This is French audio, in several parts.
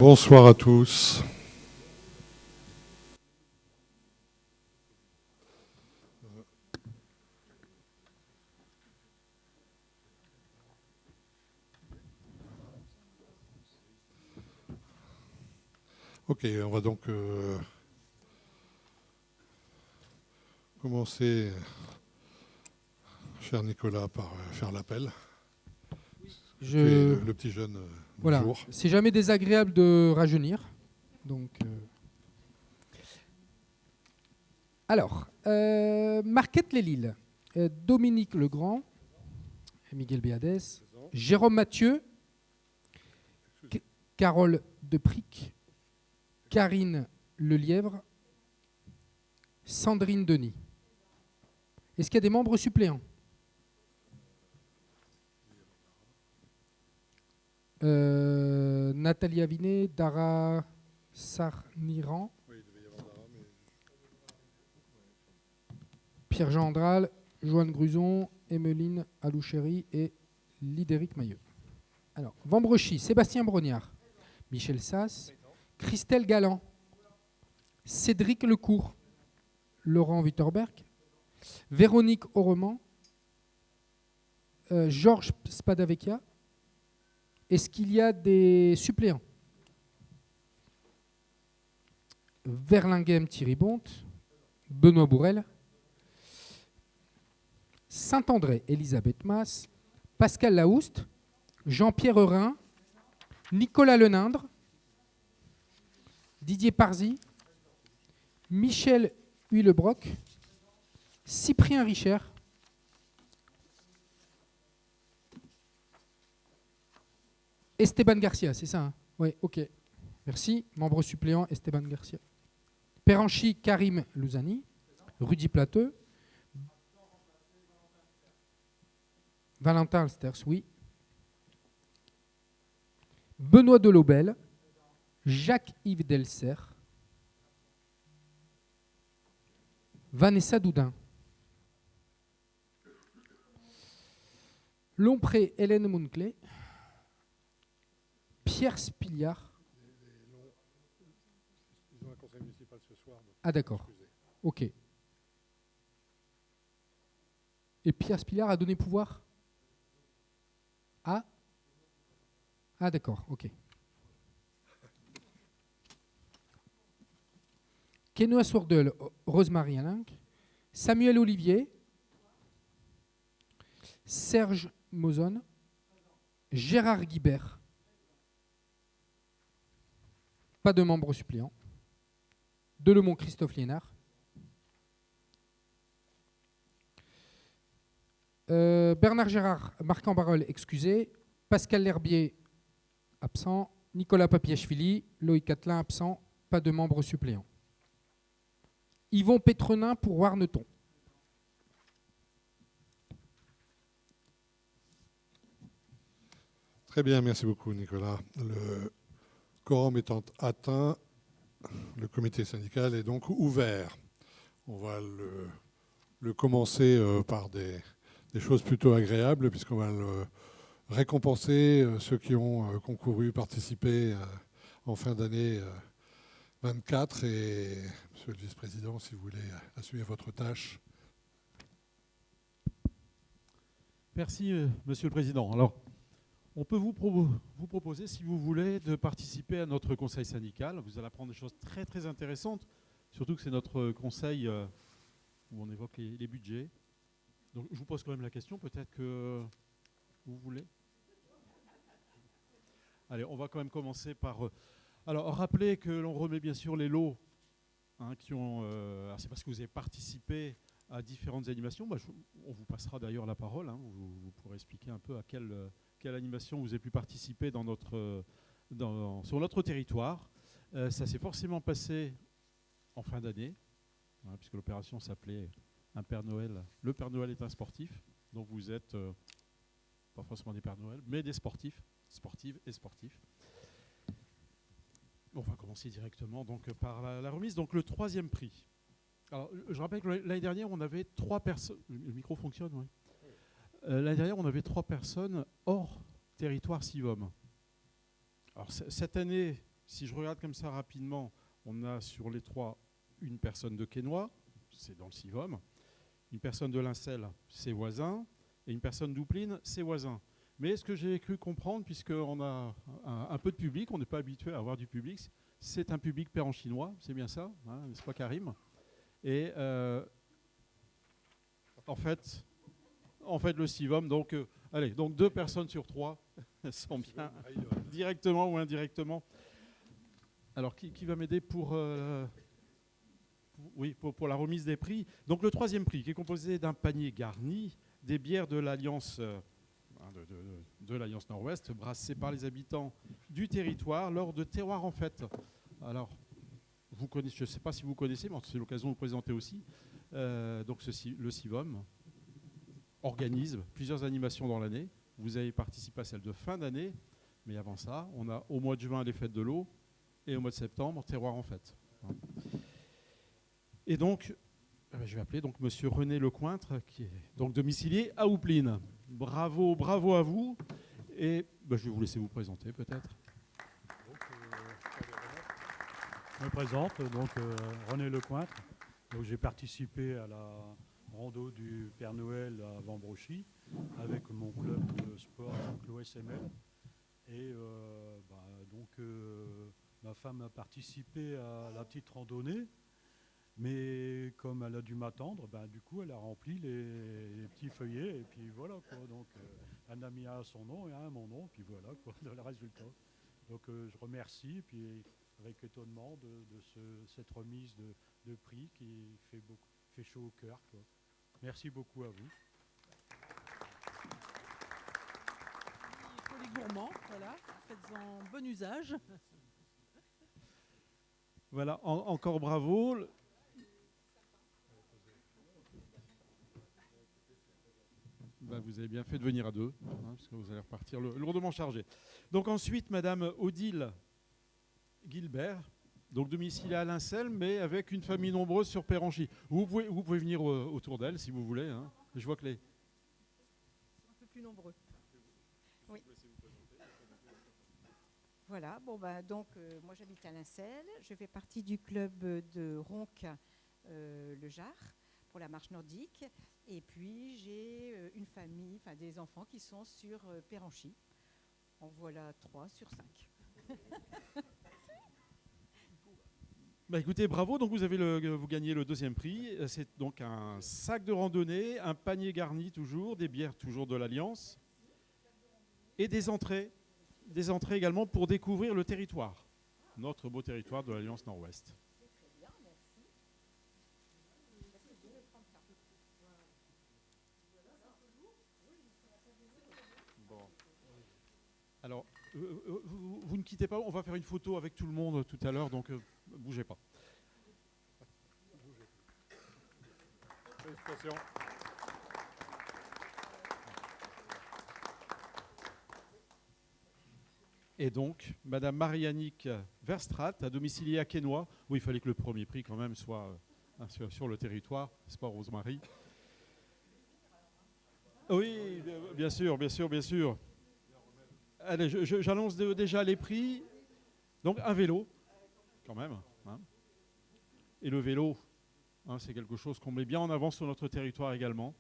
Bonsoir à tous. Ok, on va donc commencer, cher Nicolas, par faire l'appel. Tu es le petit jeune du Voilà, jour. c'est jamais désagréable de rajeunir. Donc, alors, Marquette-les-Lilles, Dominique Legrand, Miguel Béadès, Jérôme Mathieu, Carole Depric, Karine Lelièvre, Sandrine Denis. Est-ce qu'il y a des membres suppléants? Nathalie Avinet, Dara Sarniran, Pierre-Jean Andral, Joanne Gruson, Emeline Alouchéry et Lidéric Mailleux. Alors, Vambrechy, Sébastien Brognard, Michel Sass, Christelle Galland, Cédric Lecourt, Laurent Witterberg, Véronique Aureman, Georges Spadavecchia. Est-ce qu'il y a des suppléants? Verlinghem Thierry Bonte, Benoît Bourrel, Saint-André Elisabeth Masse, Pascal Laouste, Jean-Pierre Rhin, Nicolas Lenindre, Didier Parzi, Michel Huylebrock, Cyprien Richer, Esteban Garcia, c'est ça, hein? Oui, ok. Merci. Membre suppléant, Esteban Garcia. Peranchi, Karim Louzani, Rudy Plateux, Valentin Alsters, oui. Benoît Delobel, Jacques-Yves Delcer, Vanessa Doudin. Lompré, Hélène Mounclé, Pierre Spiliard. Ils ont un conseil municipal ce soir. Ah d'accord, ok. Et Pierre Spiliard a donné pouvoir à... Ah d'accord, ok. Kenoa Sourdel, Rosemary Alain, Samuel Olivier, Serge Mozon, Gérard Guibert. Pas de membres suppléants. Delemont Christophe Liénard. Bernard Gérard, Marc Ambarol, excusé. Pascal L'Herbier, absent. Nicolas Papiachvili, Loïc Catelin, absent. Pas de membres suppléants. Yvon Pétrenin pour Warneton. Très bien, merci beaucoup Nicolas. Le quorum étant atteint, le comité syndical est donc ouvert. On va le commencer par des choses plutôt agréables, puisqu'on va le récompenser ceux qui ont concouru, participé en fin d'année 24. Et monsieur le vice-président, si vous voulez assumer votre tâche. Merci, monsieur le président. Alors, on peut vous proposer, si vous voulez, de participer à notre conseil syndical. Vous allez apprendre des choses très, très intéressantes, surtout que c'est notre conseil où on évoque les budgets. Donc, je vous pose quand même la question, peut-être que vous voulez. Allez, on va quand même commencer par... alors, rappelez que l'on remet bien sûr les lots qui ont... alors, c'est parce que vous avez participé à différentes animations. On vous passera d'ailleurs la parole. Vous pourrez expliquer un peu à quelle animation vous avez pu participer sur notre territoire. Ça s'est forcément passé en fin d'année, puisque l'opération s'appelait un Père Noël. Le Père Noël est un sportif, donc vous êtes pas forcément des Pères Noël, mais des sportifs, sportives et sportifs. On va commencer directement donc, par la remise. Donc le troisième prix. Alors, je rappelle que l'année dernière, on avait 3 personnes... Le micro fonctionne, oui. L'année dernière, on avait 3 personnes hors territoire Sivom. Alors, cette année, Si je regarde comme ça rapidement, on a sur les 3 une personne de Quesnoy, c'est dans le Sivom, une personne de Lincel, c'est voisin, et une personne d'Oupline, c'est voisin. Mais ce que j'ai cru comprendre, puisqu'on a un peu de public, on n'est pas habitué à avoir du public, c'est un public péranchinois, c'est bien ça, hein, n'est-ce pas Karim? Et en fait, le Sivom, donc, allez, donc 2 personnes sur 3 sont bien, directement ou indirectement. Alors, qui va m'aider pour la remise des prix? Donc, le 3e prix, qui est composé d'un panier garni, des bières de l'Alliance de l'Alliance Nord-Ouest, brassées par les habitants du territoire lors de Terroir en Fête. Alors, vous connaissez, je ne sais pas si vous connaissez, mais c'est l'occasion de vous présenter aussi. Donc, le Sivom organise plusieurs animations dans l'année. Vous avez participé à celle de fin d'année, mais avant ça, on a au mois de juin les fêtes de l'eau et au mois de septembre, Terroir en Fête. Et donc, je vais appeler donc Monsieur René Lecointre, qui est donc domicilié à Oupline. Bravo, bravo à vous. Et je vais vous laisser vous présenter peut-être. Je me présente, donc René Lecointre. Donc, j'ai participé à la rando du Père Noël à Vambrochy avec mon club de sport, l'OSML. Et ma femme a participé à la petite randonnée. Mais comme elle a dû m'attendre, du coup, elle a rempli les petits feuillets. Et puis voilà, quoi. Donc, elle a mis un à son nom et un à mon nom. Puis voilà, quoi, le résultat. Donc, je remercie. Et puis, avec étonnement de cette remise de prix qui fait chaud au cœur, quoi. Merci beaucoup à vous. Pour les gourmands, voilà, faites-en bon usage. Voilà, encore bravo. Vous avez bien fait de venir à 2, parce que vous allez repartir lourdement chargé. Donc ensuite, Madame Odile Gilbert, donc domiciliée à Lincel, mais avec une famille nombreuse sur Péranchy. Vous pouvez venir autour d'elle si vous voulez. Hein. Je vois que les... Un peu plus nombreux. Oui. Voilà, moi j'habite à Lincel, je fais partie du club de Ronc le Jard pour la marche nordique, et puis j'ai une famille, des enfants qui sont sur Péranchy. En voilà 3 sur 5. Écoutez, bravo, donc vous gagnez le 2e prix. C'est donc un sac de randonnée, un panier garni toujours, des bières toujours de l'Alliance, et des entrées également pour découvrir le territoire, notre beau territoire de l'Alliance Nord-Ouest. Bon. Alors, vous ne quittez pas, on va faire une photo avec tout le monde tout à l'heure, donc bougez pas. Félicitations. Et donc, Madame Marie-Annick Verstraat, à domicilié à Quesnoy, où il fallait que le premier prix quand même soit sur le territoire, c'est pas Rosemary. Oui, bien sûr, bien sûr, bien sûr. Allez, j'annonce déjà les prix. Donc un vélo, quand même. Hein. Et le vélo, c'est quelque chose qu'on met bien en avant sur notre territoire également.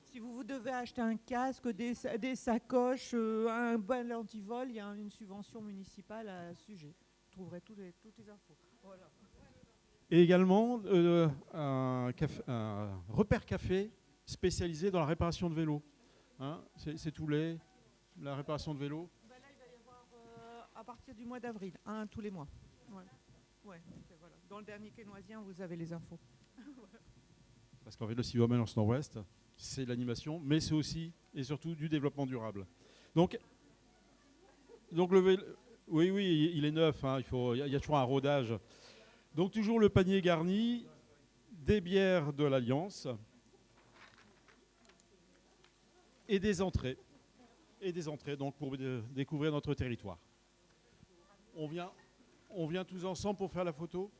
Si vous devez acheter un casque, des sacoches, un bal antivol, il y a une subvention municipale à ce sujet. Vous trouverez toutes les infos. Voilà. Et également un repère café spécialisé dans la réparation de vélos. Hein, c'est tout la réparation de vélos. Là, il va y avoir à partir du mois d'avril, tous les mois. Ouais. Voilà. Dans le dernier Quesnoisien, vous avez les infos. Parce qu'en fait, le Sivom Alliance Nord-Ouest, c'est l'animation, mais c'est aussi et surtout du développement durable. Donc le vélo, oui, il est neuf. Hein, il y a toujours un rodage. Donc toujours le panier garni, des bières de l'Alliance et des entrées. Donc pour découvrir notre territoire. On vient tous ensemble pour faire la photo.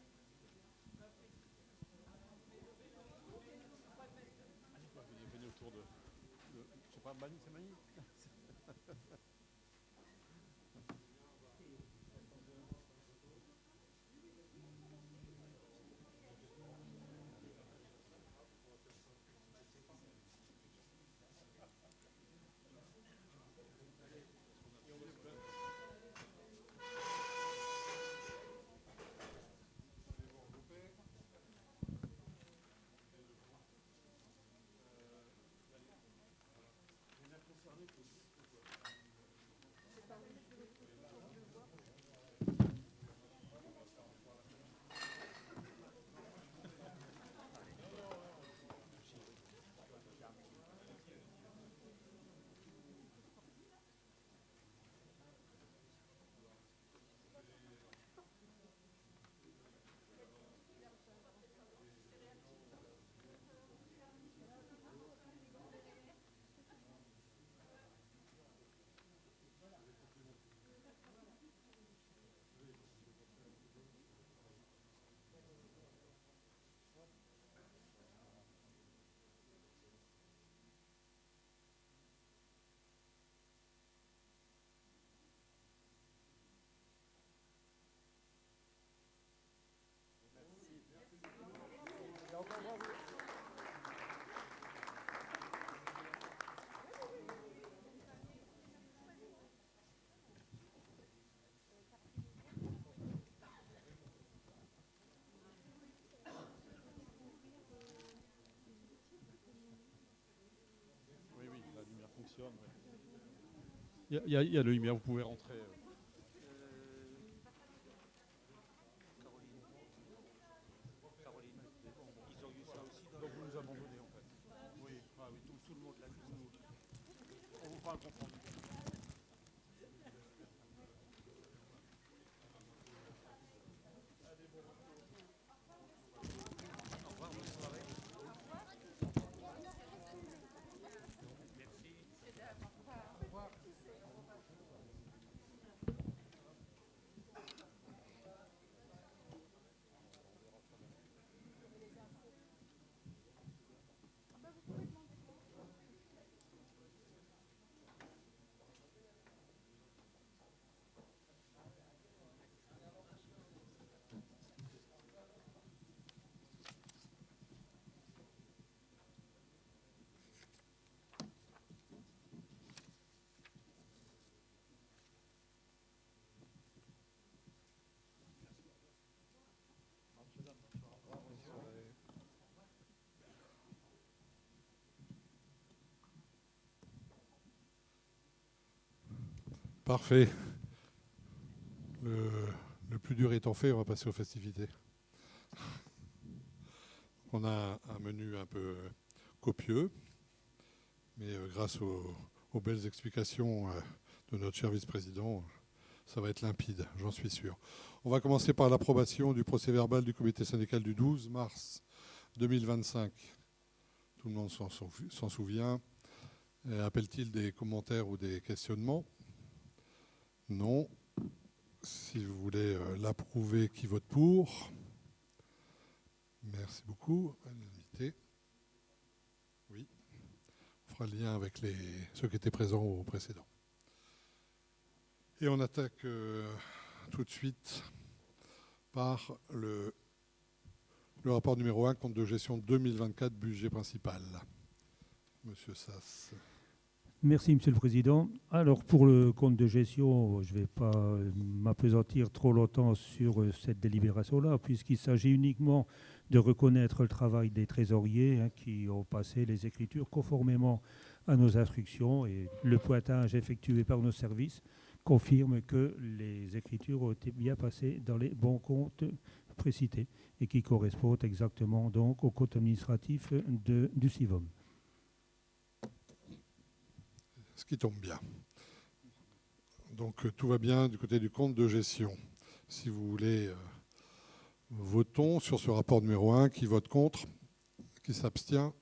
Venez autour de... Je sais pas, c'est Mani. Oui, oui, la lumière fonctionne. Il y a la lumière, vous pouvez rentrer. Donc vous nous abandonnez en fait. Oui, ah, oui tout le monde l'a dit. On vous fera un compte rendu. Parfait. Le plus dur étant fait, on va passer aux festivités. On a un menu un peu copieux, mais grâce aux belles explications de notre cher vice-président, ça va être limpide, j'en suis sûr. On va commencer par l'approbation du procès-verbal du comité syndical du 12 mars 2025. Tout le monde s'en souvient. Appelle-t-il des commentaires ou des questionnements? Non. Si vous voulez l'approuver, qui vote pour? Merci beaucoup. À l'unanimité. Oui. On fera le lien avec ceux qui étaient présents au précédent. Et on attaque tout de suite par le rapport numéro 1, compte de gestion 2024, budget principal. Monsieur Sass. Merci, Monsieur le Président. Alors, pour le compte de gestion, je ne vais pas m'appesantir trop longtemps sur cette délibération-là, puisqu'il s'agit uniquement de reconnaître le travail des trésoriers qui ont passé les écritures conformément à nos instructions. Et le pointage effectué par nos services confirme que les écritures ont été bien passées dans les bons comptes précités et qui correspondent exactement donc au compte administratif du CIVOM. Ce qui tombe bien. Donc tout va bien du côté du compte de gestion. Si vous voulez, votons sur ce rapport numéro 1. Qui vote contre? Qui s'abstient?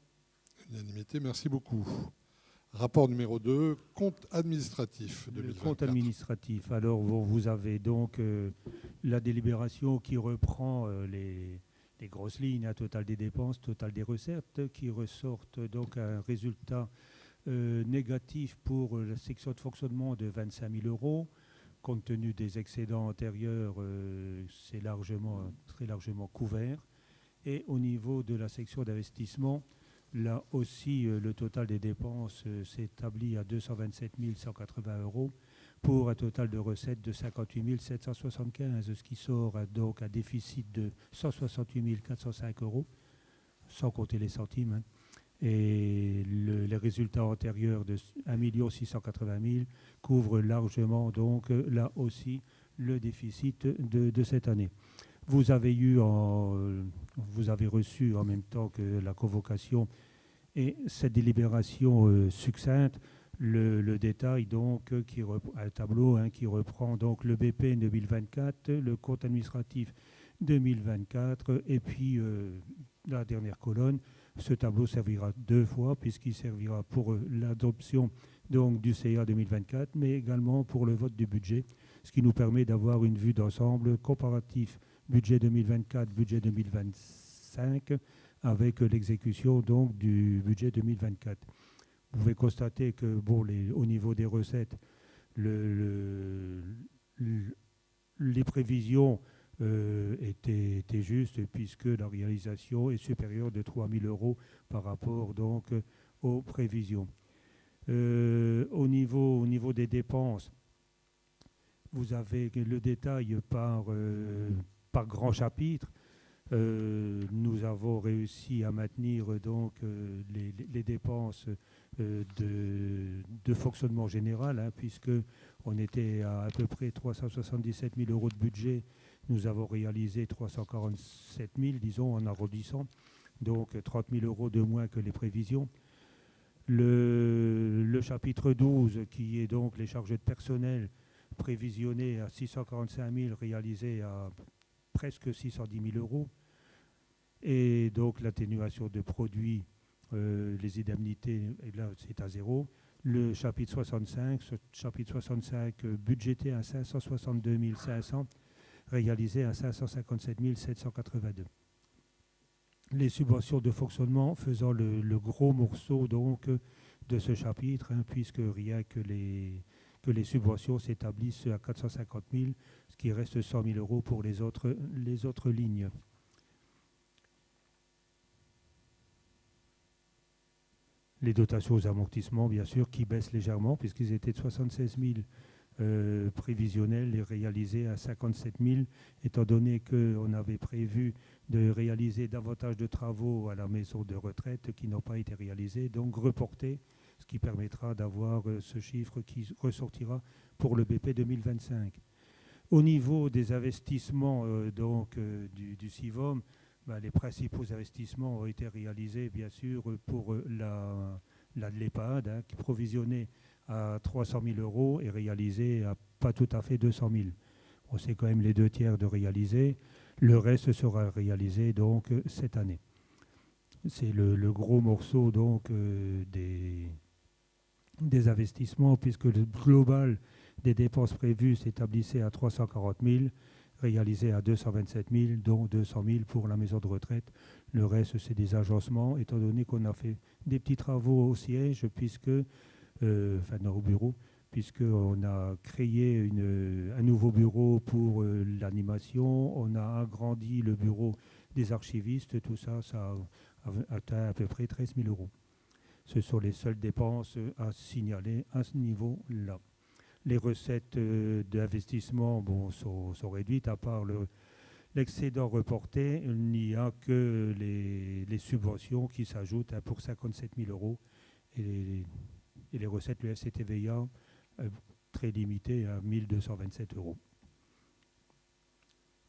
Unanimité, merci beaucoup. Rapport numéro 2, compte administratif 2024. Le compte administratif. Alors vous avez donc la délibération qui reprend les grosses lignes, total des dépenses, total des recettes, qui ressortent donc un résultat négatif pour la section de fonctionnement de 25 000 €. Compte tenu des excédents antérieurs, c'est très largement couvert. Et au niveau de la section d'investissement, là aussi, le total des dépenses s'établit à 227 180 € pour un total de recettes de 58 775, ce qui sort donc un déficit de 168 405 €, sans compter les centimes. Et les résultats antérieurs de 1 680 000 couvrent largement donc là aussi le déficit de cette année. Vous avez reçu en même temps que la convocation et cette délibération succincte le détail donc un tableau qui reprend donc le BP 2024, le compte administratif 2024 et puis la dernière colonne. Ce tableau servira 2 fois puisqu'il servira pour l'adoption donc du CA 2024 mais également pour le vote du budget, ce qui nous permet d'avoir une vue d'ensemble comparatif budget 2024, budget 2025 avec l'exécution donc du budget 2024. Vous pouvez constater que au niveau des recettes, les prévisions étaient justes puisque la réalisation est supérieure de 3 000 € par rapport donc aux prévisions. Au niveau des dépenses, vous avez le détail par grand chapitre. Nous avons réussi à maintenir donc les dépenses de fonctionnement général, puisque on était à peu près 377 000 € de budget. Nous avons réalisé 347 000, disons, en arrondissant, donc 30 000 € de moins que les prévisions. Le chapitre 12, qui est donc les charges de personnel prévisionnées à 645 000, réalisées à presque 610 000 €. Et donc l'atténuation de produits, les indemnités, et là c'est à 0. Le chapitre 65, budgété à 562 500, réalisé à 557 782. Les subventions de fonctionnement faisant le gros morceau donc de ce chapitre, puisque rien que les subventions s'établissent à 450 000, ce qui reste 100 000 € pour les autres lignes. Les dotations aux amortissements, bien sûr, qui baissent légèrement, puisqu'ils étaient de 76 000 prévisionnels et réalisés à 57 000, étant donné qu'on avait prévu de réaliser davantage de travaux à la maison de retraite qui n'ont pas été réalisés, donc reportés, ce qui permettra d'avoir ce chiffre qui ressortira pour le BP 2025. Au niveau des investissements du CIVOM, les principaux investissements ont été réalisés, bien sûr, pour l'EHPAD, qui est provisionnée à 300 000 € et réalisée à pas tout à fait 200 000. On sait quand même les 2 tiers de réaliser. Le reste sera réalisé donc cette année. C'est le gros morceau donc des investissements, puisque le global des dépenses prévues s'établissait à 340 000, réalisé à 227 000, dont 200 000 pour la maison de retraite. Le reste, c'est des agencements, étant donné qu'on a fait des petits travaux au siège, au bureau, puisqu'on a créé un nouveau bureau pour l'animation, on a agrandi le bureau des archivistes, tout ça, ça a atteint à peu près 13 000 €. Ce sont les seules dépenses à signaler à ce niveau-là. Les recettes d'investissement sont réduites, à part l'excédent reporté. Il n'y a que les subventions qui s'ajoutent pour 57 000 € et les recettes du FCTVA très limitées à 1 227 €.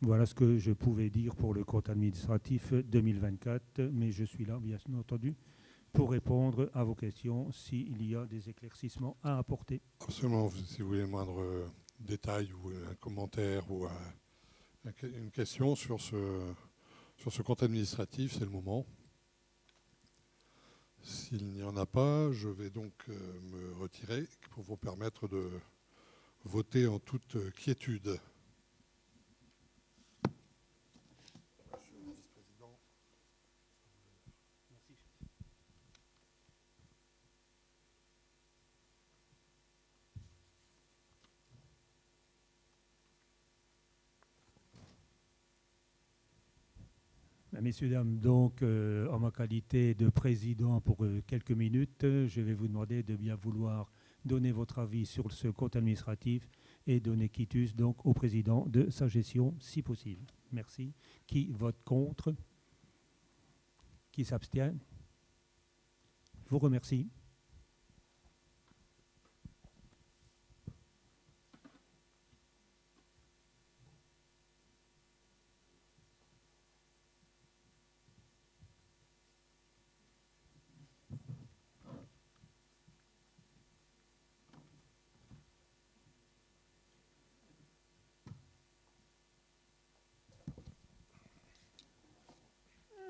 Voilà ce que je pouvais dire pour le compte administratif 2024, mais je suis là, bien entendu, pour répondre à vos questions s'il y a des éclaircissements à apporter. Absolument, si vous voulez le moindre détail ou un commentaire ou une question sur ce compte administratif, c'est le moment. S'il n'y en a pas, je vais donc me retirer pour vous permettre de voter en toute quiétude. Messieurs, dames, donc en ma qualité de président pour quelques minutes, je vais vous demander de bien vouloir donner votre avis sur ce compte administratif et donner quitus donc au président de sa gestion, si possible. Merci. Qui vote contre? Qui s'abstient? vous remercie.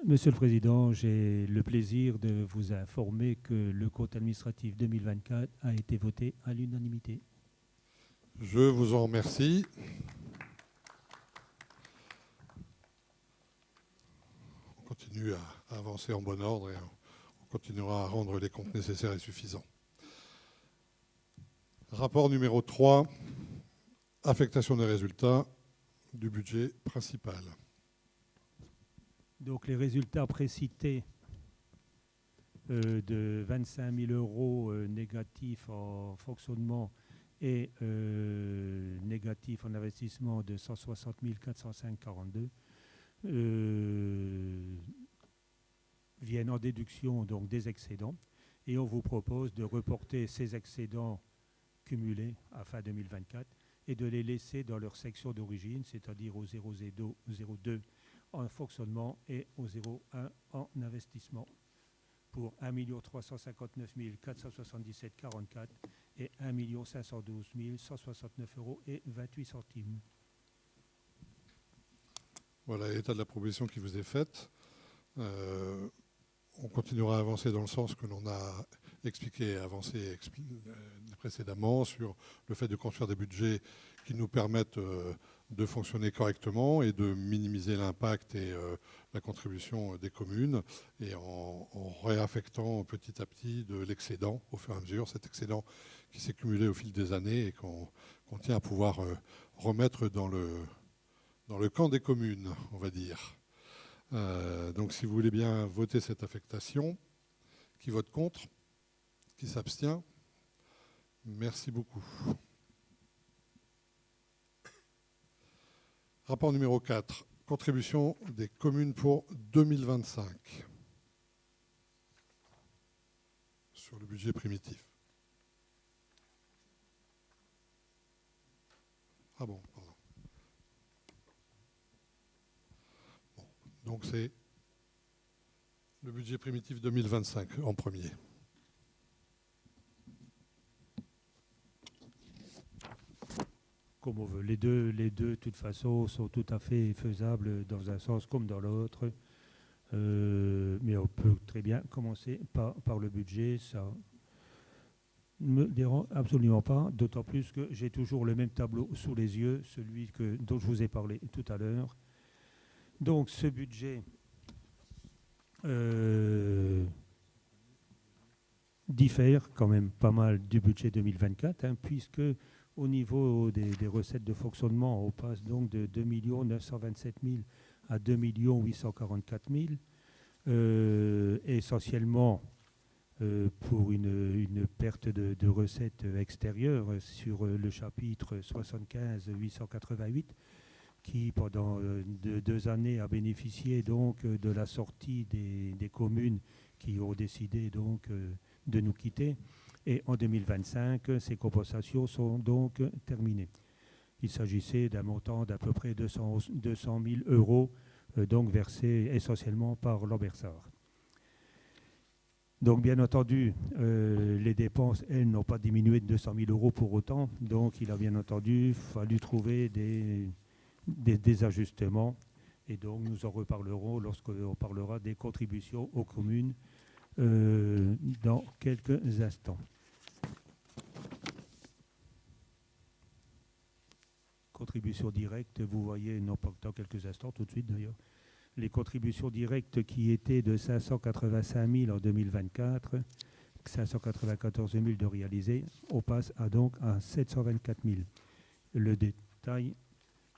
Monsieur le Président, j'ai le plaisir de vous informer que le compte administratif 2024 a été voté à l'unanimité. Je vous en remercie. On continue à avancer en bon ordre et on continuera à rendre les comptes nécessaires et suffisants. Rapport numéro 3, affectation des résultats du budget principal. Donc les résultats précités de 25 000 euros négatifs en fonctionnement et négatifs en investissement de 160 405,42 viennent en déduction donc des excédents. Et on vous propose de reporter ces excédents cumulés à fin 2024 et de les laisser dans leur section d'origine, c'est-à-dire au 0,02 en fonctionnement et au 0,1 en investissement pour 1 359 477,44 et 1 512 169 euros et 28 centimes. Voilà l'état de la proposition qui vous est faite. On continuera à avancer dans le sens que l'on a expliqué et avancé précédemment sur le fait de construire des budgets qui nous permettent de fonctionner correctement et de minimiser l'impact et la contribution des communes et en réaffectant petit à petit de l'excédent au fur et à mesure, cet excédent qui s'est cumulé au fil des années et qu'on tient à pouvoir remettre dans le camp des communes, on va dire. Donc si vous voulez bien voter cette affectation, qui vote contre, qui s'abstient, merci beaucoup. Rapport numéro 4, contribution des communes pour 2025 sur le budget primitif. Ah bon, pardon. Bon, donc c'est le budget primitif 2025 en premier. Comme on veut. Les deux, de toute façon, sont tout à fait faisables dans un sens comme dans l'autre. Mais on peut très bien commencer par le budget. Ça ne me dérange absolument pas, d'autant plus que j'ai toujours le même tableau sous les yeux, celui dont je vous ai parlé tout à l'heure. Donc ce budget diffère quand même pas mal du budget 2024, puisque au niveau des recettes de fonctionnement, on passe donc de 2 927 000 à 2 844 000, essentiellement pour une perte de recettes extérieures sur le chapitre 75 888, qui pendant 2 années a bénéficié donc de la sortie des communes qui ont décidé donc de nous quitter. Et en 2025, ces compensations sont donc terminées. Il s'agissait d'un montant d'à peu près 200 000 euros, donc versés essentiellement par l'Ambersart. Donc bien entendu, les dépenses, elles, n'ont pas diminué de 200 000 euros pour autant. Donc il a bien entendu fallu trouver des ajustements. Et donc nous en reparlerons lorsqu'on parlera des contributions aux communes dans quelques instants. Contributions directes, vous voyez, non pas dans quelques instants, tout de suite d'ailleurs, les contributions directes qui étaient de 585 000 en 2024, 594 000 de réalisés, on passe donc à 724 000. Le détail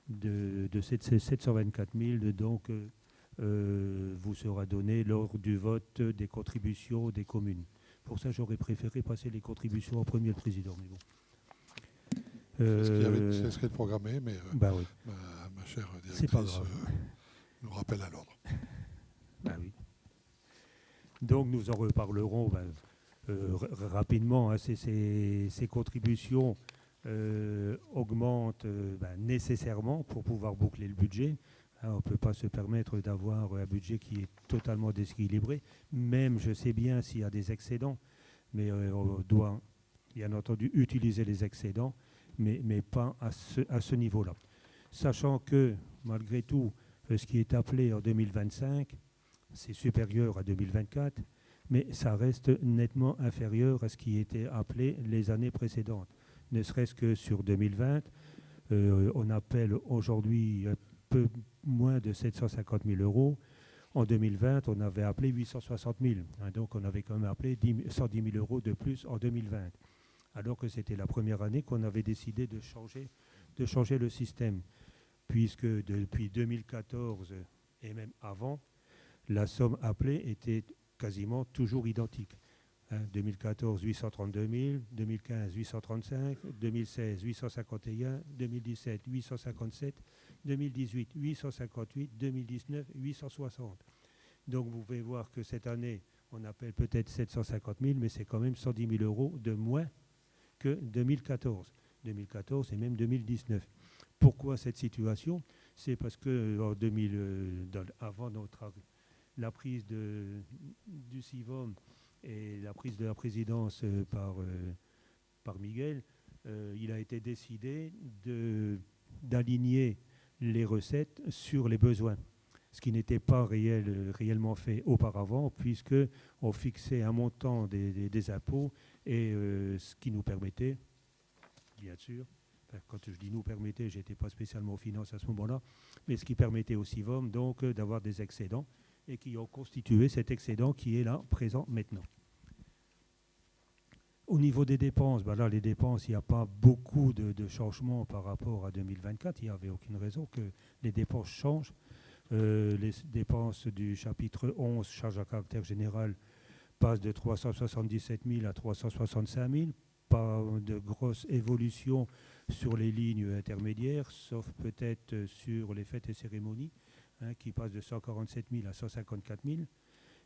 de ces 724 000 donc, vous sera donné lors du vote des contributions des communes. Pour ça, j'aurais préféré passer les contributions en premier, le président. Mais bon. C'est ce qui est programmé, mais bah oui. ma chère directrice nous rappelle à l'ordre. Bah oui. Donc nous en reparlerons rapidement, hein, ces contributions augmentent nécessairement pour pouvoir boucler le budget. Hein, on ne peut pas se permettre d'avoir un budget qui est totalement déséquilibré, même je sais bien s'il y a des excédents, mais on doit bien entendu utiliser les excédents, mais pas à ce niveau-là. Sachant que, malgré tout, ce qui est appelé en 2025, c'est supérieur à 2024, mais ça reste nettement inférieur à ce qui était appelé les années précédentes. Ne serait-ce que sur 2020, on appelle aujourd'hui un peu moins de 750 000 euros. En 2020, on avait appelé 860 000. Hein, donc on avait quand même appelé 110 000 euros de plus en 2020. Alors que c'était la première année qu'on avait décidé de changer le système. Puisque depuis 2014 et même avant, la somme appelée était quasiment toujours identique. 2014, 832 000, 2015, 835, 2016, 851, 2017, 857, 2018, 858, 2019, 860. Donc vous pouvez voir que cette année, on appelle peut-être 750 000, mais c'est quand même 110 000 euros de moins que 2014. 2014 et même 2019. Pourquoi cette situation? C'est parce que en avant la prise du CIVOM et la prise de la présidence par Miguel, il a été décidé d'aligner les recettes sur les besoins, ce qui n'était pas réellement fait auparavant, puisqu'on fixait un montant des impôts et ce qui nous permettait, bien sûr, quand je dis nous permettait, je n'étais pas spécialement aux finances à ce moment-là, mais ce qui permettait au CIVOM donc d'avoir des excédents et qui ont constitué cet excédent qui est là, présent maintenant. Au niveau des dépenses, là, les dépenses, il n'y a pas beaucoup de changements par rapport à 2024. Il n'y avait aucune raison que les dépenses changent. Les dépenses du chapitre 11, charges à caractère général, passent de 377 000 à 365 000. Pas de grosse évolution sur les lignes intermédiaires, sauf peut-être sur les fêtes et cérémonies, qui passent de 147 000 à 154 000,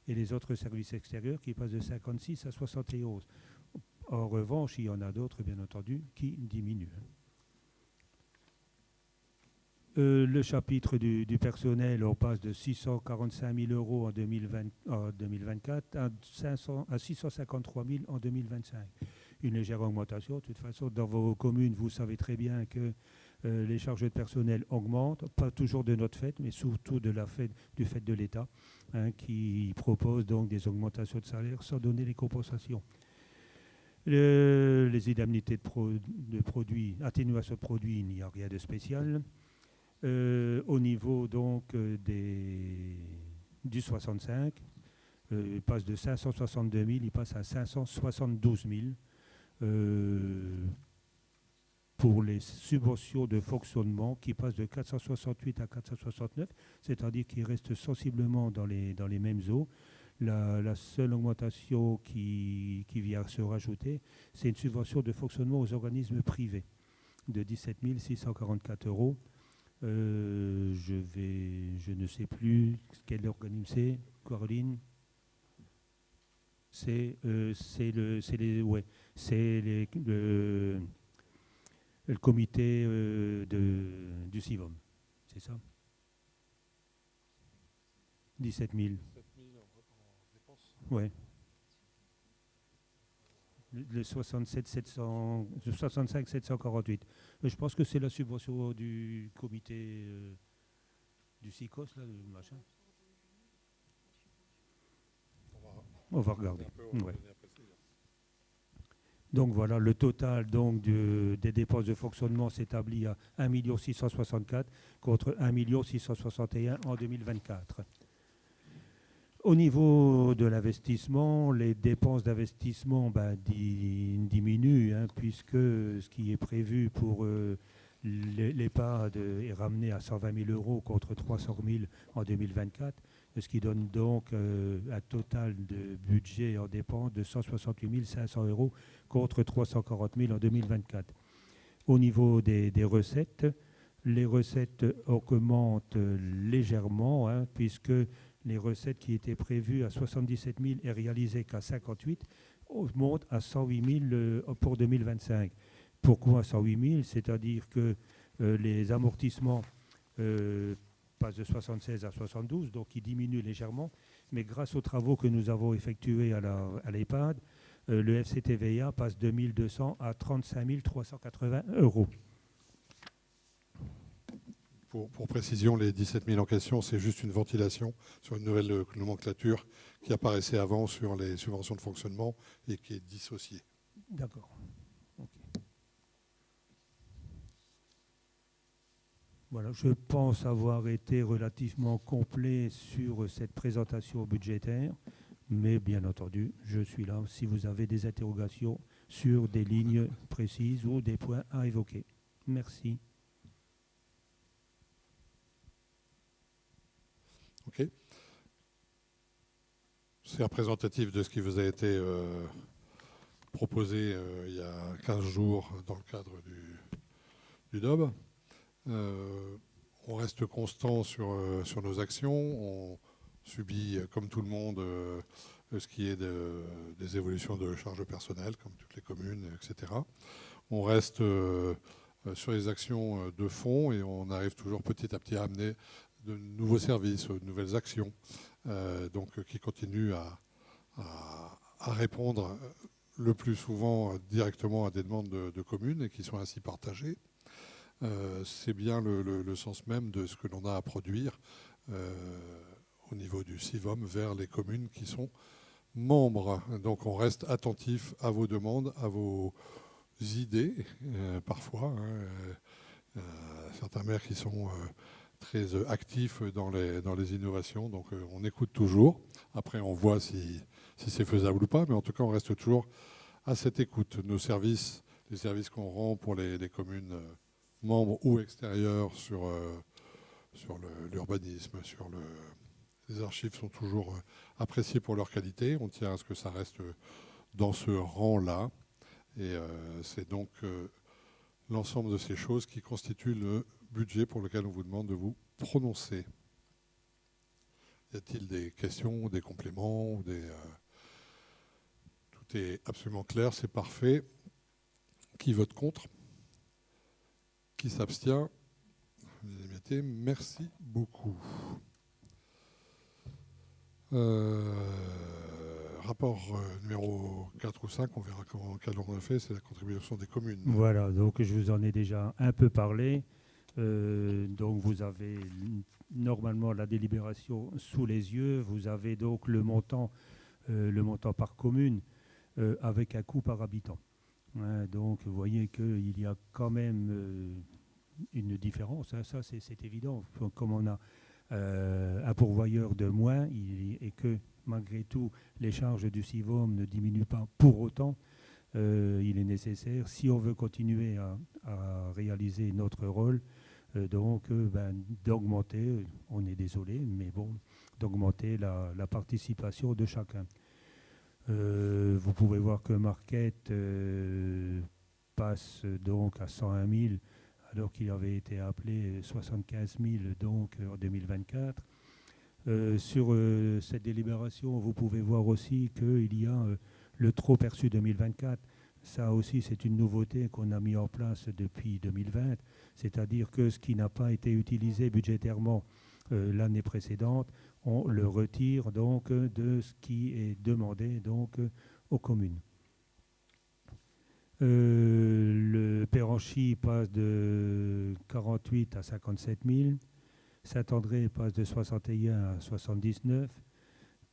et les autres services extérieurs qui passent de 56 à 71. En revanche, il y en a d'autres, bien entendu, qui diminuent. Le chapitre du personnel, on passe de 645 000 euros en 2024 à 653 000 en 2025. Une légère augmentation. De toute façon, dans vos communes, vous savez très bien que les charges de personnel augmentent, pas toujours de notre fait, mais surtout du fait de l'État, qui propose donc des augmentations de salaire sans donner les compensations. Les indemnités de produits, atténuation de produits, il n'y a rien de spécial. Au niveau donc du 65, il passe de 562 000, il passe à 572 000 pour les subventions de fonctionnement qui passent de 468 à 469, c'est-à-dire qu'ils restent sensiblement dans les mêmes eaux. La seule augmentation qui vient se rajouter, c'est une subvention de fonctionnement aux organismes privés de 17 644 euros. Je ne sais plus quel organisme c'est, Caroline. C'est le comité du CIVOM, c'est ça? 17 000. Oui. Le 65 748. Je pense que c'est la subvention du comité du SICOS, là, le machin. On va regarder. Ouais. Donc voilà, le total donc, des dépenses de fonctionnement s'établit à 1 664 contre 1 661 en 2024. Au niveau de l'investissement, les dépenses d'investissement diminuent, puisque ce qui est prévu pour l'EHPAD est ramené à 120 000 euros contre 300 000 en 2024, ce qui donne donc un total de budget en dépenses de 168 500 euros contre 340 000 en 2024. Au niveau des recettes, les recettes augmentent légèrement, puisque les recettes qui étaient prévues à 77 000 et réalisées qu'à 58, monte à 108 000 pour 2025. Pourquoi 108 000? C'est-à-dire que les amortissements passent de 76 à 72, donc ils diminuent légèrement. Mais grâce aux travaux que nous avons effectués à l'EHPAD, le FCTVA passe de 1 200 à 35 380 €. Pour précision, les 17 000 en question, c'est juste une ventilation sur une nouvelle nomenclature qui apparaissait avant sur les subventions de fonctionnement et qui est dissociée. D'accord. Ok. Voilà, je pense avoir été relativement complet sur cette présentation budgétaire, mais bien entendu, je suis là si vous avez des interrogations sur des lignes précises ou des points à évoquer. Merci. Ok. C'est représentatif de ce qui vous a été proposé il y a 15 jours dans le cadre du DOB. On reste constant sur nos actions. On subit, comme tout le monde, ce qui est des évolutions de charges personnelles, comme toutes les communes, etc. On reste sur les actions de fond et on arrive toujours petit à petit à amener de nouveaux services, de nouvelles actions, qui continuent à répondre le plus souvent directement à des demandes de communes et qui sont ainsi partagées. C'est bien le sens même de ce que l'on a à produire au niveau du CIVOM vers les communes qui sont membres. Donc on reste attentif à vos demandes, à vos idées, parfois. Certains maires qui sont très actifs dans les innovations, donc on écoute toujours. Après, on voit si c'est faisable ou pas, mais en tout cas, on reste toujours à cette écoute. Nos services, les services qu'on rend pour les communes membres ou extérieures sur l'urbanisme, les archives sont toujours appréciés pour leur qualité. On tient à ce que ça reste dans ce rang-là. Et c'est donc l'ensemble de ces choses qui constituent le budget pour lequel on vous demande de vous prononcer. Y a-t-il des questions, des compléments Tout est absolument clair, c'est parfait. Qui vote contre? Qui s'abstient? Merci beaucoup. Rapport numéro 4 ou 5, on verra quel ordre on a fait, c'est la contribution des communes. Voilà, donc je vous en ai déjà un peu parlé. Donc vous avez normalement la délibération sous les yeux. Vous avez donc le montant par commune avec un coût par habitant. Donc vous voyez qu'il y a quand même une différence. Ça c'est évident. Comme on a un pourvoyeur de moins et que malgré tout les charges du CIVOM ne diminuent pas pour autant, il est nécessaire, si on veut continuer à réaliser notre rôle, d'augmenter, on est désolé, mais bon, d'augmenter la participation de chacun. Vous pouvez voir que Marquette passe donc à 101 000 alors qu'il avait été appelé 75 000 donc en 2024. Sur cette délibération, vous pouvez voir aussi qu'il y a le trop perçu 2024. Ça aussi, c'est une nouveauté qu'on a mis en place depuis 2020, c'est-à-dire que ce qui n'a pas été utilisé budgétairement l'année précédente, on le retire donc de ce qui est demandé donc aux communes. Le Péranchy passe de 48 à 57 000, Saint-André passe de 61 à 79,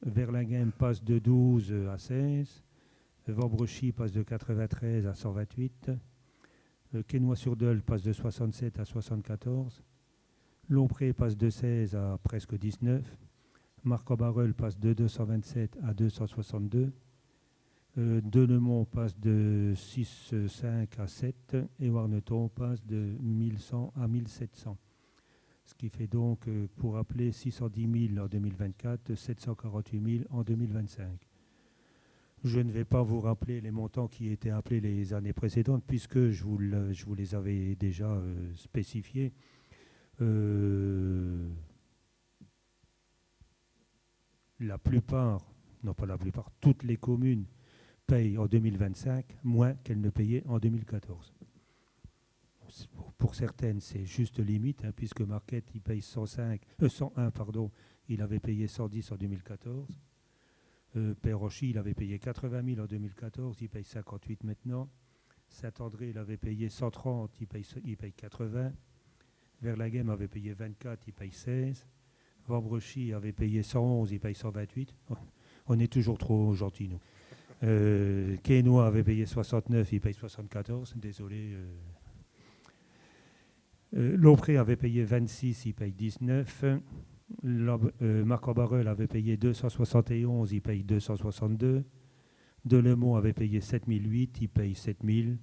Verlinghem passe de 12 à 16, Vambrechy passe de 93 à 128, Quesnoy-sur-Dole passe de 67 à 74, Lompré passe de 16 à presque 19, Marcq-en-Barœul passe de 227 à 262, Denemont passe de 6,5 à 7 et Warneton passe de 1100 à 1700. Ce qui fait donc, pour rappeler, 610 000 en 2024, 748 000 en 2025. Je ne vais pas vous rappeler les montants qui étaient appelés les années précédentes, puisque je vous les avais déjà spécifiés. La plupart, non pas la plupart, toutes les communes paye en 2025 moins qu'elle ne payait en 2014. Pour certaines, c'est juste limite, puisque Marquette, il paye 101, il avait payé 110 en 2014. Père-Rochy, il avait payé 80 000 en 2014, il paye 58 maintenant. Saint-André, il avait payé 130, il paye 80. Verlaghem avait payé 24, il paye 16. Vambrechy avait payé 111, il paye 128. On est toujours trop gentils, nous. Quesnoy avait payé 69, il paye 74. Désolé. Lompré avait payé 26, il paye 19. Marc-en-Barœul avait payé 271, il paye 262. Delemont avait payé 7008, il paye 7000.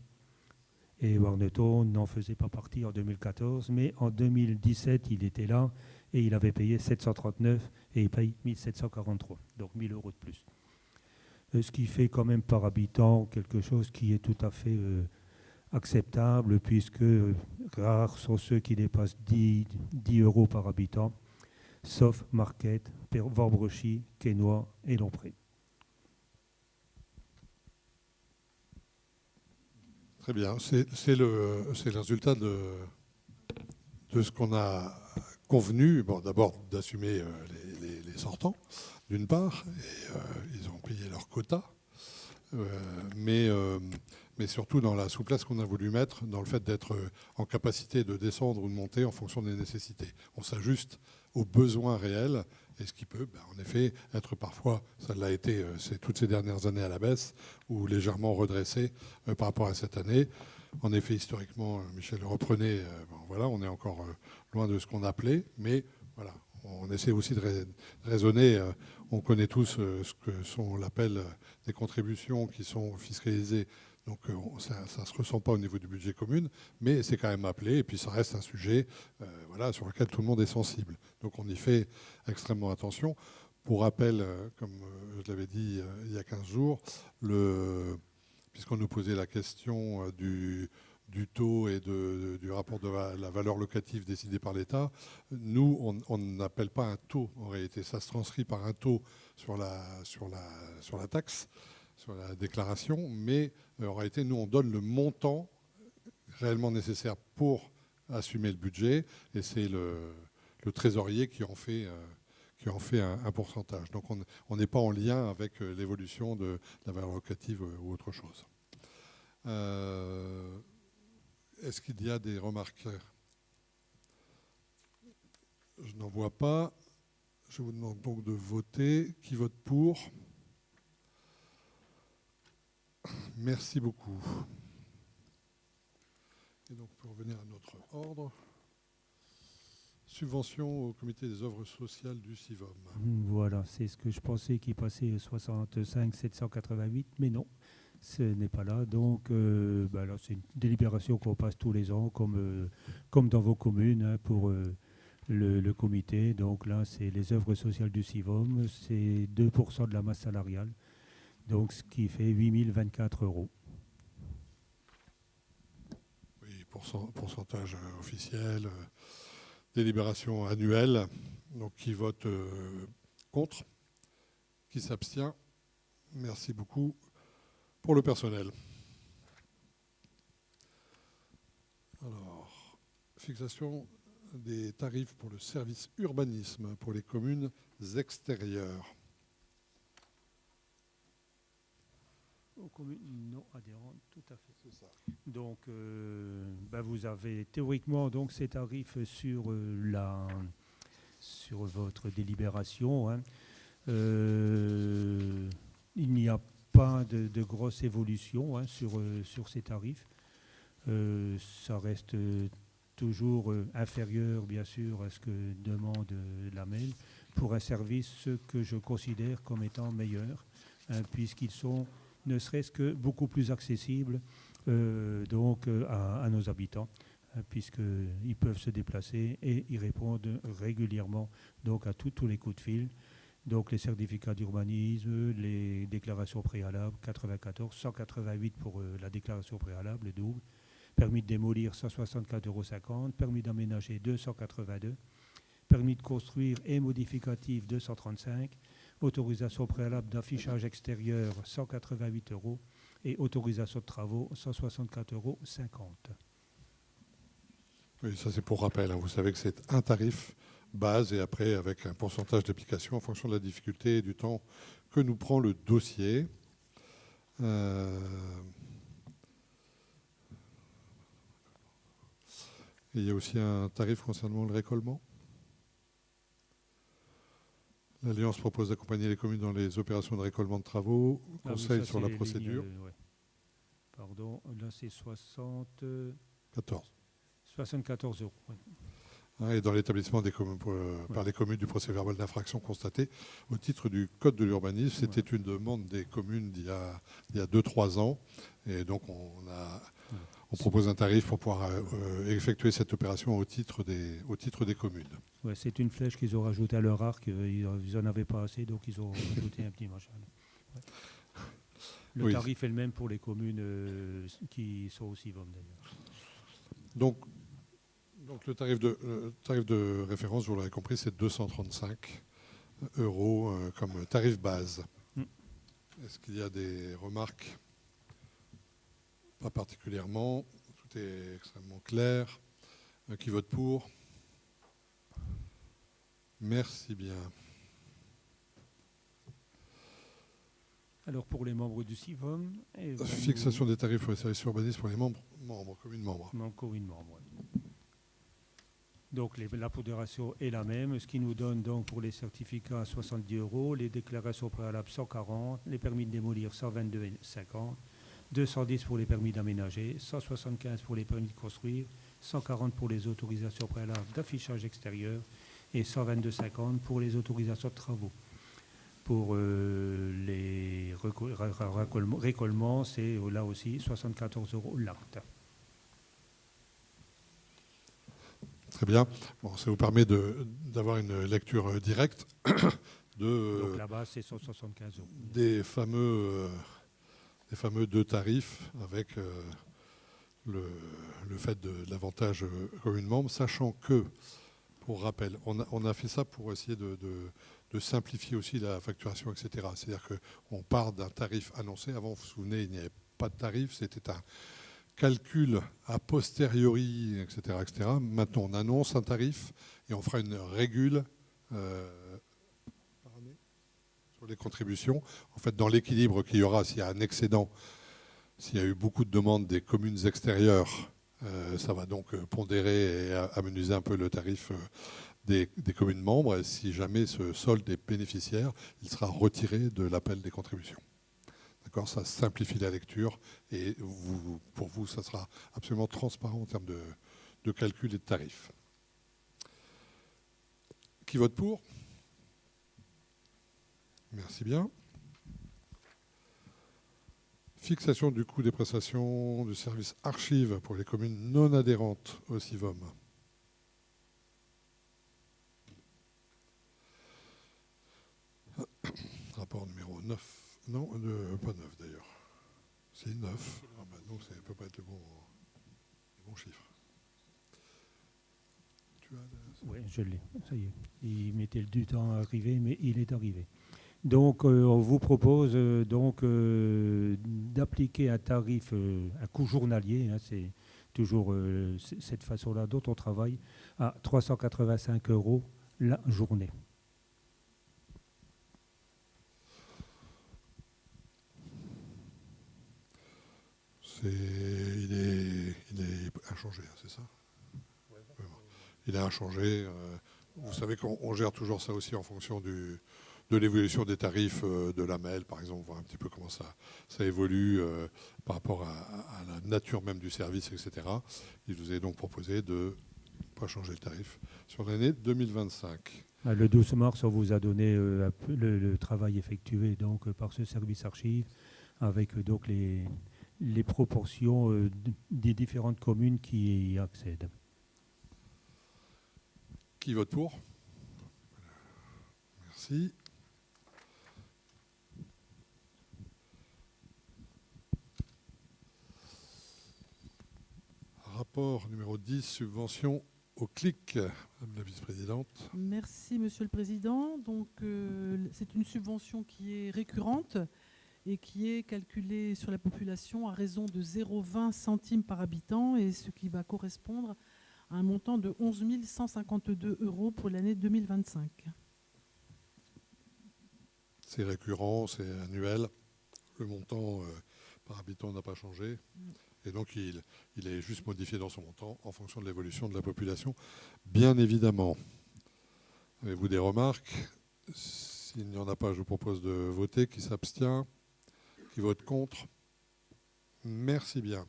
Et Warneton n'en faisait pas partie en 2014, mais en 2017, il était là et il avait payé 739 et il paye 1743, donc 1000 euros de plus. Ce qui fait quand même par habitant quelque chose qui est tout à fait acceptable, puisque rares sont ceux qui dépassent 10 euros par habitant, sauf Marquette, Vambrechy, Quesnoy et Lompré. Très bien. C'est le résultat de ce qu'on a convenu. Bon, d'abord d'assumer les sortants, d'une part, et ils ont payé leur quota, mais surtout dans la souplesse qu'on a voulu mettre, dans le fait d'être en capacité de descendre ou de monter en fonction des nécessités. On s'ajuste aux besoins réels, et ce qui peut, en effet, être parfois, ça l'a été toutes ces dernières années à la baisse, ou légèrement redressé par rapport à cette année. En effet, historiquement, Michel le reprenait, voilà, on est encore loin de ce qu'on appelait, mais voilà, on essaie aussi de raisonner. On connaît tous ce que sont l'appel des contributions qui sont fiscalisées. Donc ça ne se ressent pas au niveau du budget commun, mais c'est quand même appelé, et puis ça reste un sujet voilà, sur lequel tout le monde est sensible. Donc on y fait extrêmement attention. Pour rappel, comme je l'avais dit il y a 15 jours, puisqu'on nous posait la question du taux et du rapport de la valeur locative décidé par l'État, nous, on n'appelle pas un taux en réalité. Ça se transcrit par un taux sur la taxe, sur la déclaration, mais en réalité, nous, on donne le montant réellement nécessaire pour assumer le budget, et c'est le trésorier qui en fait un pourcentage. Donc on n'est pas en lien avec l'évolution de la valeur locative ou autre chose. Est-ce qu'il y a des remarques? Je n'en vois pas. Je vous demande donc de voter. Qui vote pour? Merci beaucoup. Et donc, pour revenir à notre ordre, subvention au comité des œuvres sociales du CIVOM. Voilà, c'est ce que je pensais qui passait 65 788, mais non, ce n'est pas là. Donc, là, c'est une délibération qu'on passe tous les ans, comme dans vos communes, pour le comité. Donc là, c'est les œuvres sociales du CIVOM, c'est 2% de la masse salariale. Donc, ce qui fait 8 024 €. Oui, pourcentage officiel, délibération annuelle. Donc, qui vote contre? Qui s'abstient? Merci beaucoup. Pour le personnel. Alors, fixation des tarifs pour le service urbanisme pour les communes extérieures. Aux communes non adhérentes, tout à fait. C'est ça. Donc, vous avez théoriquement donc ces tarifs sur votre délibération. Hein. Il n'y a pas de grosse évolution sur ces tarifs. Ça reste toujours inférieur, bien sûr, à ce que demande l'AMEL pour un service que je considère comme étant meilleur, puisqu'ils sont ne serait-ce que beaucoup plus accessibles à nos habitants, puisqu'ils peuvent se déplacer et ils répondent régulièrement donc, à tous les coups de fil. Donc les certificats d'urbanisme, les déclarations préalables, 94, 188 pour la déclaration préalable, le double, permis de démolir 164,50 €, permis d'aménager 282, permis de construire et modificatif 235, Autorisation préalable d'affichage extérieur, 188 €. Et autorisation de travaux, 164,50 €. Oui, ça c'est pour rappel, hein. Vous savez que c'est un tarif base et après avec un pourcentage d'application en fonction de la difficulté et du temps que nous prend le dossier. Et il y a aussi un tarif concernant le récollement. L'Alliance propose d'accompagner les communes dans les opérations de récollement de travaux. Conseil sur la procédure. Ouais. Pardon, là c'est 74 €. Ouais. Et dans l'établissement par les communes du procès-verbal d'infraction constaté au titre du Code de l'urbanisme. C'était une demande des communes d'il y a 2-3 ans. Et donc, on propose un tarif pour pouvoir effectuer cette opération au titre des communes. Ouais, c'est une flèche qu'ils ont rajoutée à leur arc. Ils n'en avaient pas assez, donc ils ont rajouté un petit machin. Ouais. Le tarif est le même pour les communes qui sont au CIVOM, d'ailleurs. Donc le tarif de référence, vous l'aurez compris, c'est 235 € comme tarif base. Est-ce qu'il y a des remarques? Pas particulièrement. Tout est extrêmement clair. Qui vote pour? Merci bien. Alors pour les membres du CIVOM... Fixation des tarifs pour les services urbanistes pour les communes membres. Communes membres, oui. Donc l'apodération est la même, ce qui nous donne donc pour les certificats 70 €, les déclarations préalables 140, les permis de démolir 122,50, 210 pour les permis d'aménager, 175 pour les permis de construire, 140 pour les autorisations préalables d'affichage extérieur et 122,50 pour les autorisations de travaux. Pour les récollements, c'est là aussi 74 € l'acte. Très bien. Bon, ça vous permet d'avoir une lecture directe Donc là-bas, c'est 175 €. Des fameux 2 tarifs avec le fait de l'avantage commune membre, sachant que, pour rappel, on a fait ça pour essayer de simplifier aussi la facturation, etc. C'est-à-dire qu'on part d'un tarif annoncé. Avant, vous vous souvenez, il n'y avait pas de tarif, c'était un calcul a posteriori, etc., etc. Maintenant, on annonce un tarif et on fera une régule par année sur les contributions. En fait, dans l'équilibre qu'il y aura, s'il y a un excédent, s'il y a eu beaucoup de demandes des communes extérieures, ça va donc pondérer et amenuiser un peu le tarif des communes membres. Et si jamais ce solde est bénéficiaire, il sera retiré de l'appel des contributions. D'accord, ça simplifie la lecture et pour vous, ça sera absolument transparent en termes de calcul et de tarifs. Qui vote pour? Merci bien. Fixation du coût des prestations de services archives pour les communes non adhérentes au CIVOM. Rapport numéro 9. Non, pas 9 d'ailleurs. C'est 9. Ah ben non, ça ne peut pas être le bon chiffre. Oui, je l'ai. Ça y est. Il mettait du temps à arriver, mais il est arrivé. Donc, on vous propose d'appliquer un tarif, un coût journalier, hein, c'est toujours cette façon-là dont on travaille, à 385 € la journée. Il est inchangé, c'est ça? Il est inchangé. Vous savez qu'on gère toujours ça aussi en fonction de l'évolution des tarifs de la MEL, par exemple, voir un petit peu comment ça évolue par rapport à la nature même du service, etc. Il vous est donc proposé de ne pas changer le tarif sur l'année 2025. Le 12 mars, on vous a donné le travail effectué donc, par ce service archive avec donc les proportions des différentes communes qui y accèdent. Qui vote pour? Merci. Rapport numéro 10, subvention au CLIC, Madame la vice-présidente. Merci, Monsieur le Président. Donc, c'est une subvention qui est récurrente et qui est calculée sur la population à raison de 0,20 centimes par habitant, et ce qui va correspondre à un montant de 11 152 € pour l'année 2025. C'est récurrent, c'est annuel. Le montant par habitant n'a pas changé. Et donc, il est juste modifié dans son montant en fonction de l'évolution de la population, bien évidemment. Avez-vous des remarques? S'il n'y en a pas, je vous propose de voter. Qui s'abstient? Qui vote contre? Merci bien.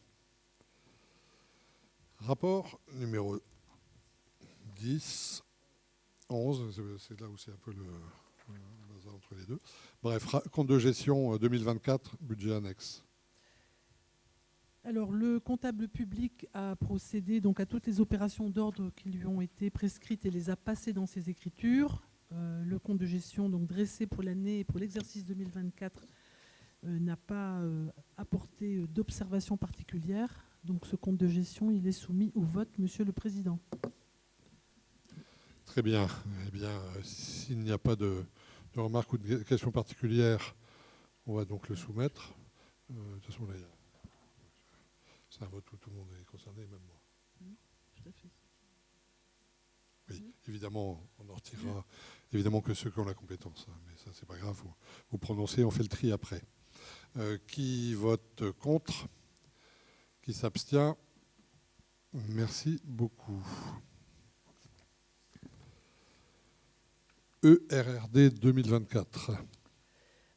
Rapport numéro 10, 11, c'est là où c'est un peu le bazar entre les deux. Bref, compte de gestion 2024, budget annexe. Alors, le comptable public a procédé donc à toutes les opérations d'ordre qui lui ont été prescrites et les a passées dans ses écritures. Le compte de gestion donc dressé pour l'année et pour l'exercice 2024 n'a pas apporté d'observation particulière. Donc, ce compte de gestion, il est soumis au vote, Monsieur le Président. Très bien. Eh bien, s'il n'y a pas de remarques ou de questions particulières, on va donc le soumettre. De toute façon, là, c'est un vote où tout le monde est concerné, même moi. Tout à fait. Oui, évidemment, on en retirera évidemment que ceux qui ont la compétence. Mais ça, c'est pas grave. Vous prononcez, on fait le tri après. Qui vote contre? Qui s'abstient? Merci beaucoup. ERRD 2024.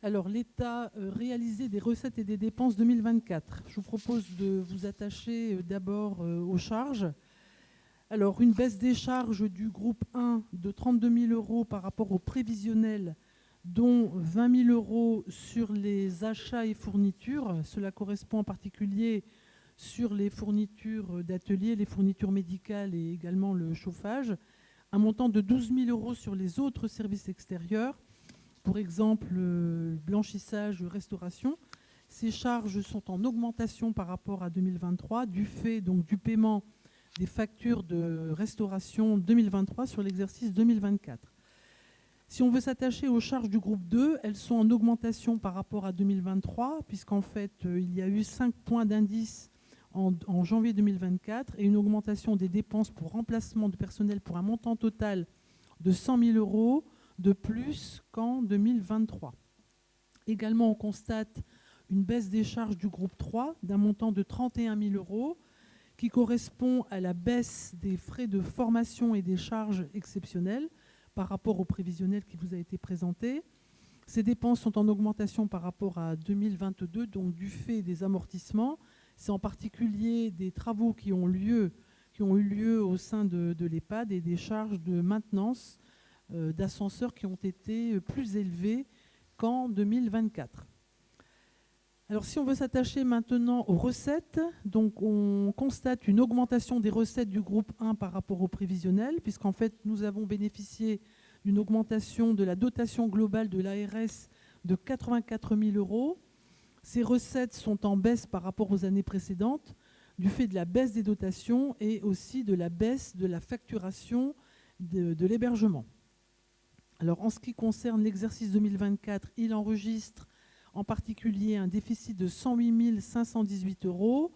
Alors, l'État réalisé des recettes et des dépenses 2024. Je vous propose de vous attacher d'abord aux charges. Alors, une baisse des charges du groupe 1 de 32 000 € par rapport au prévisionnel, dont 20 000 € sur les achats et fournitures. Cela correspond en particulier sur les fournitures d'atelier, les fournitures médicales et également le chauffage. Un montant de 12 000 € sur les autres services extérieurs, pour exemple blanchissage, restauration. Ces charges sont en augmentation par rapport à 2023 du fait donc du paiement des factures de restauration 2023 sur l'exercice 2024. Si on veut s'attacher aux charges du groupe 2, elles sont en augmentation par rapport à 2023, puisqu'en fait, il y a eu 5 points d'indice en janvier 2024 et une augmentation des dépenses pour remplacement de personnel pour un montant total de 100 000 € de plus qu'en 2023. Également, on constate une baisse des charges du groupe 3 d'un montant de 31 000 € qui correspond à la baisse des frais de formation et des charges exceptionnelles par rapport au prévisionnel qui vous a été présenté. Ces dépenses sont en augmentation par rapport à 2022, donc du fait des amortissements. C'est en particulier des travaux qui ont eu lieu au sein de l'EHPAD et des charges de maintenance d'ascenseurs qui ont été plus élevées qu'en 2024. Alors, si on veut s'attacher maintenant aux recettes, donc on constate une augmentation des recettes du groupe 1 par rapport au prévisionnel, puisqu'en fait, nous avons bénéficié d'une augmentation de la dotation globale de l'ARS de 84 000 €. Ces recettes sont en baisse par rapport aux années précédentes, du fait de la baisse des dotations et aussi de la baisse de la facturation de l'hébergement. Alors, en ce qui concerne l'exercice 2024, il enregistre en particulier un déficit de 108 518 €.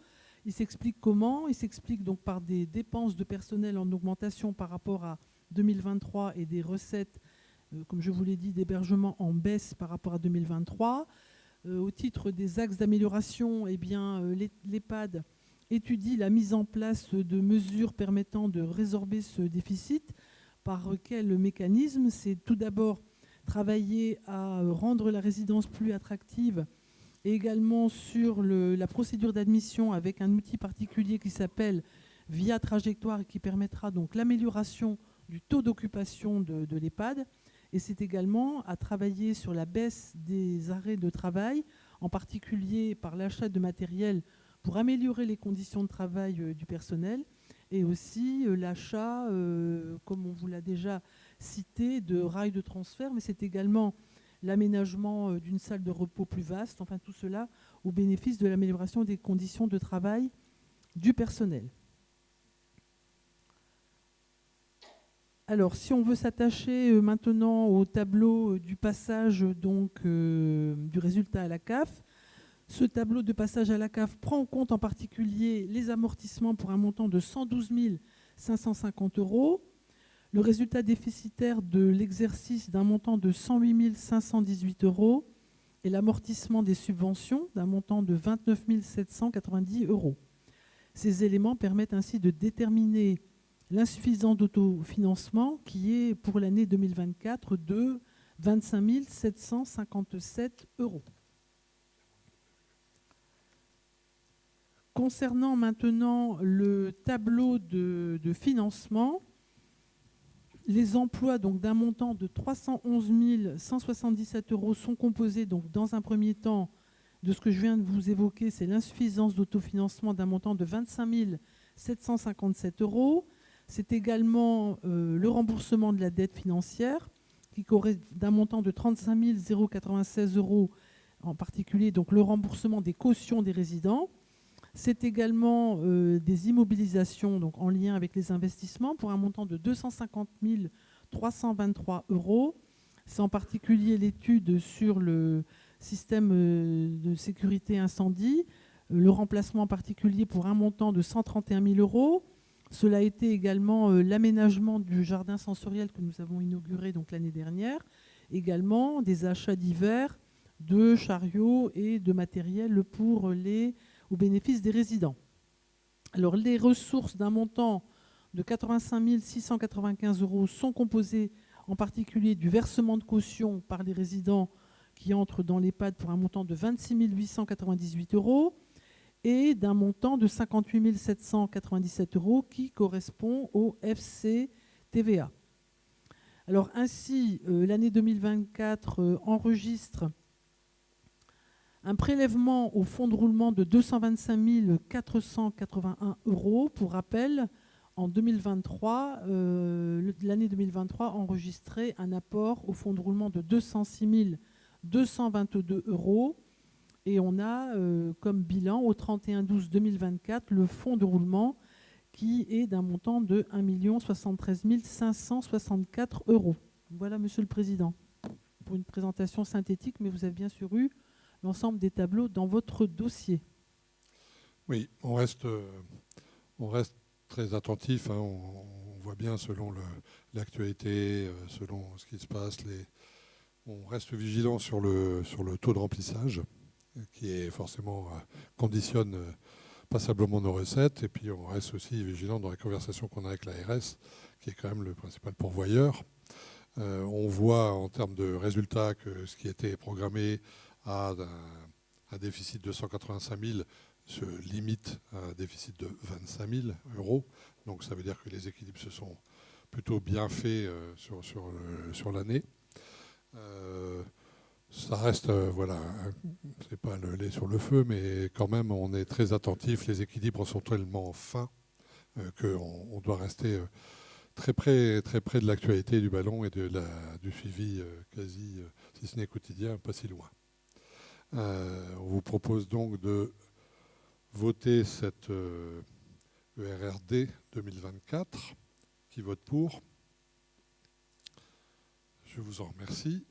Il s'explique comment? Il s'explique donc par des dépenses de personnel en augmentation par rapport à 2023 et des recettes, comme je vous l'ai dit, d'hébergement en baisse par rapport à 2023. Au titre des axes d'amélioration, eh bien, l'EHPAD étudie la mise en place de mesures permettant de résorber ce déficit. Par quel mécanisme? C'est tout d'abord travailler à rendre la résidence plus attractive et également sur la procédure d'admission avec un outil particulier qui s'appelle Via Trajectoire et qui permettra donc l'amélioration du taux d'occupation de l'EHPAD. Et c'est également à travailler sur la baisse des arrêts de travail, en particulier par l'achat de matériel pour améliorer les conditions de travail du personnel et aussi l'achat, comme on vous l'a déjà cité, de rails de transfert, mais c'est également l'aménagement d'une salle de repos plus vaste, enfin tout cela au bénéfice de l'amélioration des conditions de travail du personnel. Alors, si on veut s'attacher maintenant au tableau du passage donc, du résultat à la CAF, ce tableau de passage à la CAF prend en compte en particulier les amortissements pour un montant de 112 550 €, le résultat déficitaire de l'exercice d'un montant de 108 518 € et l'amortissement des subventions d'un montant de 29 790 €. Ces éléments permettent ainsi de déterminer l'insuffisance d'autofinancement qui est pour l'année 2024 de 25 757 €. Concernant maintenant le tableau de financement, les emplois donc, d'un montant de 311 177 € sont composés donc, dans un premier temps de ce que je viens de vous évoquer, c'est l'insuffisance d'autofinancement d'un montant de 25 757 €. C'est également le remboursement de la dette financière qui correspond d'un montant de 35 096 €, en particulier donc, le remboursement des cautions des résidents. C'est également des immobilisations donc, en lien avec les investissements pour un montant de 250 323 €. C'est en particulier l'étude sur le système de sécurité incendie, le remplacement en particulier pour un montant de 131 000 €. Cela a été également l'aménagement du jardin sensoriel que nous avons inauguré donc, l'année dernière. Également des achats divers de chariots et de matériel au bénéfice des résidents. Alors, les ressources d'un montant de 85 695 € sont composées en particulier du versement de caution par les résidents qui entrent dans l'EHPAD pour un montant de 26 898 € et d'un montant de 58 797 € qui correspond au FCTVA. Alors ainsi, l'année 2024 enregistre un prélèvement au fonds de roulement de 225 481 €. Pour rappel, en 2023, l'année 2023 enregistrait un apport au fonds de roulement de 206 222 €. Et on a comme bilan au 31/12/2024 le fonds de roulement qui est d'un montant de 1 073 564 €. Voilà, Monsieur le Président, pour une présentation synthétique, mais vous avez bien sûr eu l'ensemble des tableaux dans votre dossier. Oui, on reste très attentif. Hein, on voit bien selon l'actualité, selon ce qui se passe. On reste vigilant sur le taux de remplissage qui est forcément conditionne passablement nos recettes. Et puis on reste aussi vigilant dans les conversations qu'on a avec l'ARS, qui est quand même le principal pourvoyeur. On voit en termes de résultats que ce qui était programmé à un déficit de 185 000 se limite à un déficit de 25 000 €. Donc ça veut dire que les équilibres se sont plutôt bien faits sur l'année. Ça reste, voilà, c'est pas le lait sur le feu, mais quand même on est très attentif. Les équilibres sont tellement fins qu'on doit rester très près de l'actualité du ballon et du suivi quasi, si ce n'est quotidien, pas si loin. On vous propose donc de voter cette ERRD 2024. Qui vote pour? Je vous en remercie.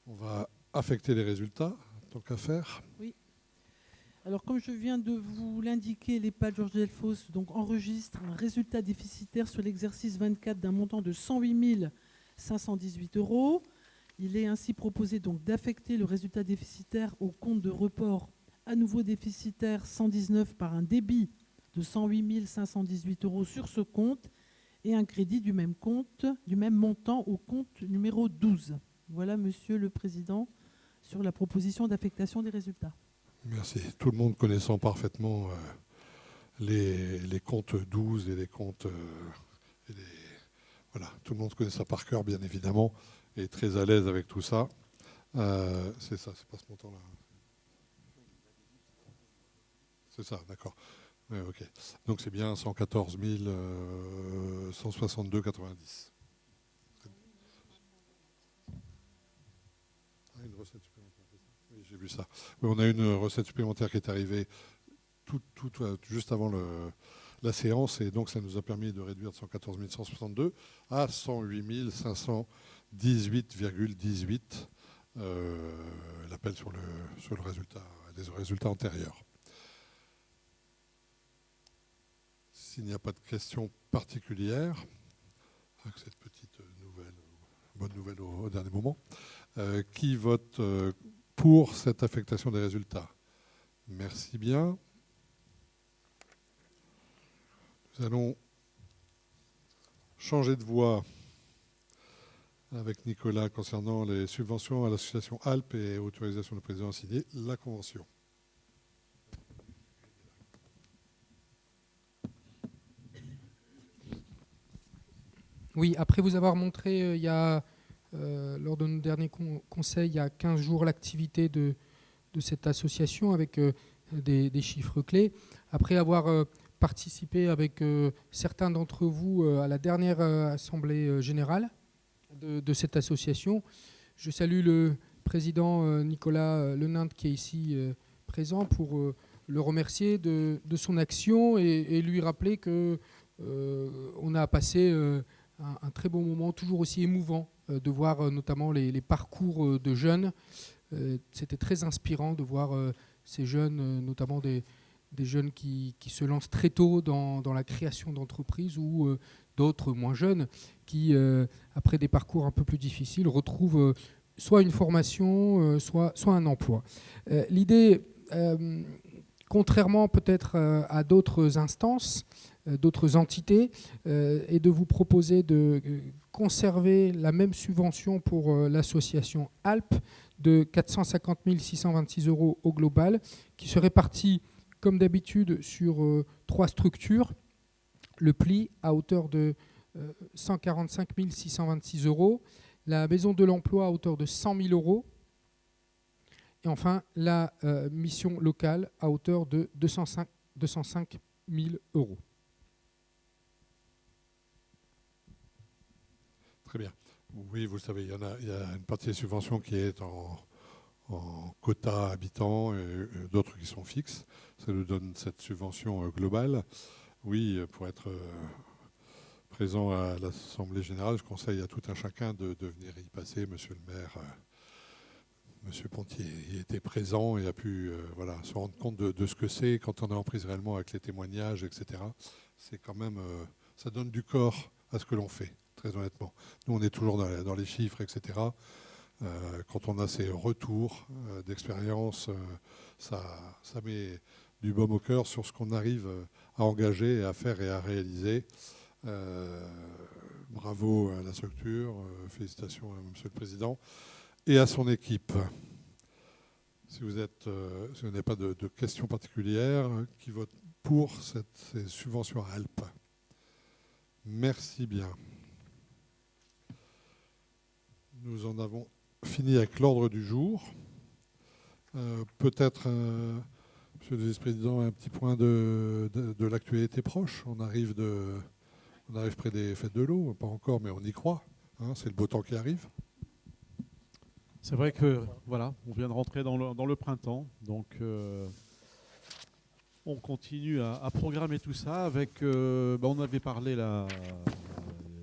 On va affecter les résultats, tant qu'à faire. Oui. Alors, comme je viens de vous l'indiquer, l'EHPAD Georges Delfosse donc enregistre un résultat déficitaire sur l'exercice 24 d'un montant de 108 518 €. Il est ainsi proposé donc d'affecter le résultat déficitaire au compte de report à nouveau déficitaire 119 par un débit de 108 518 € sur ce compte et un crédit du même montant au compte numéro 12. Voilà, Monsieur le Président, sur la proposition d'affectation des résultats. Merci. Tout le monde connaissant parfaitement les comptes 12 et les comptes... voilà, tout le monde connaît ça par cœur, bien évidemment, et très à l'aise avec tout ça. C'est ça, c'est pas ce montant-là. C'est ça, d'accord. Ouais, ok. Donc c'est bien 114 162,90. Une recette supplémentaire, c'est ça ? Oui, j'ai vu ça. Oui, on a une recette supplémentaire qui est arrivée juste avant la séance, et donc ça nous a permis de réduire de 114 162 à 108 518,18 l'appel sur le résultat, des résultats antérieurs. S'il n'y a pas de questions particulières, avec cette petite bonne nouvelle au dernier moment, qui vote pour cette affectation des résultats? Merci bien. Nous allons changer de voie avec Nicolas concernant les subventions à l'association Alpes et autorisation du président à signer la convention. Oui, après vous avoir montré lors de nos derniers conseils, il y a 15 jours, l'activité de cette association avec des chiffres clés. Après avoir participé avec certains d'entre vous à la dernière assemblée générale de cette association, je salue le président Nicolas Leninde qui est ici présent pour le remercier de son action et lui rappeler qu'on a passé un très bon moment, toujours aussi émouvant de voir notamment les parcours de jeunes. C'était très inspirant de voir ces jeunes, notamment des jeunes qui se lancent très tôt dans la création d'entreprises ou d'autres moins jeunes qui, après des parcours un peu plus difficiles, retrouvent soit une formation, soit un emploi. L'idée, contrairement peut-être à d'autres instances, d'autres entités, est de vous proposer de conserver la même subvention pour l'association Alpes de 450 626 € au global, qui se répartit comme d'habitude sur 3 structures. Le pli à hauteur de 145 626 €, la maison de l'emploi à hauteur de 100 000 €, et enfin la mission locale à hauteur de 205 000 €. Très bien. Oui, vous le savez, il y a une partie des subventions qui est en quota habitants et d'autres qui sont fixes. Ça nous donne cette subvention globale. Oui, pour être présent à l'Assemblée générale, je conseille à tout un chacun de venir y passer. Monsieur le maire, Monsieur Pontier, y était présent et a pu se rendre compte de ce que c'est quand on est en prise réellement avec les témoignages, etc. C'est quand même, ça donne du corps à ce que l'on fait, très honnêtement. Nous, on est toujours dans les chiffres, etc. Quand on a ces retours d'expérience, ça met du baume au cœur sur ce qu'on arrive à engager, à faire et à réaliser. Bravo à la structure, félicitations à Monsieur le Président et à son équipe. Si vous n'avez pas de questions particulières, qui vote pour ces subventions à Alpes? Merci bien. Nous en avons fini avec l'ordre du jour. Peut-être, Monsieur le Vice-président, un petit point de l'actualité proche. On arrive près des fêtes de l'eau, pas encore, mais on y croit. Hein, c'est le beau temps qui arrive. C'est vrai que voilà, on vient de rentrer dans le printemps, donc on continue à programmer tout ça avec. On avait parlé là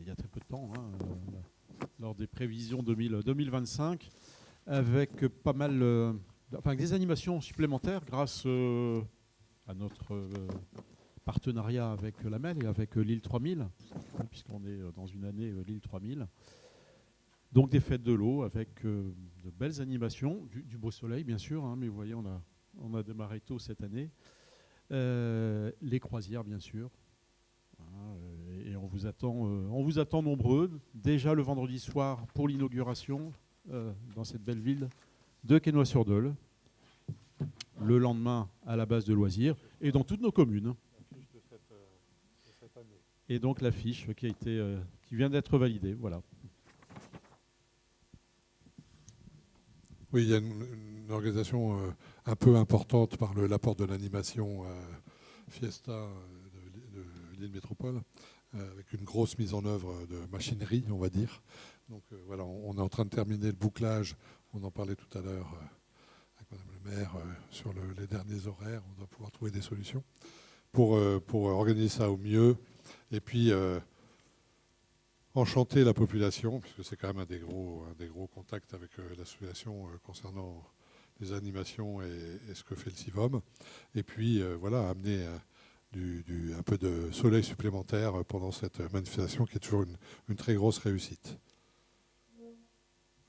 il y a très peu de temps, lors des prévisions 2025, avec pas mal, des animations supplémentaires grâce à notre partenariat avec la MEL et avec l'île 3000, puisqu'on est dans une année l'île 3000. Donc des fêtes de l'eau avec de belles animations, du beau soleil bien sûr, mais vous voyez on a démarré tôt cette année. Les croisières bien sûr, et on vous attend nombreux, déjà le vendredi soir pour l'inauguration dans cette belle ville de Quesnoy-sur-Dole, le lendemain à la base de loisirs et dans toutes nos communes. Et donc l'affiche qui vient d'être validée, voilà. Oui, il y a une organisation un peu importante par l'apport de l'animation Fiesta de l'île Métropole, avec une grosse mise en œuvre de machinerie, on va dire. Donc voilà, on est en train de terminer le bouclage, on en parlait tout à l'heure Madame le maire sur les derniers horaires. On doit pouvoir trouver des solutions pour organiser ça au mieux. Et puis, enchanter la population, puisque c'est quand même un des gros contacts avec l'association concernant les animations et ce que fait le CIVOM. Et puis, voilà, amener un peu de soleil supplémentaire pendant cette manifestation qui est toujours une très grosse réussite.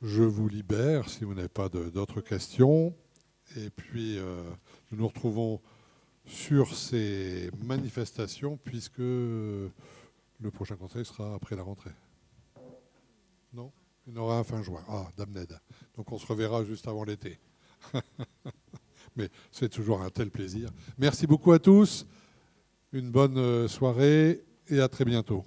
Je vous libère si vous n'avez pas d'autres questions. Et puis, nous nous retrouvons sur ces manifestations puisque le prochain conseil sera après la rentrée. Non ? Il y en aura un fin juin. Ah, Damned. Donc on se reverra juste avant l'été. Mais c'est toujours un tel plaisir. Merci beaucoup à tous. Une bonne soirée et à très bientôt.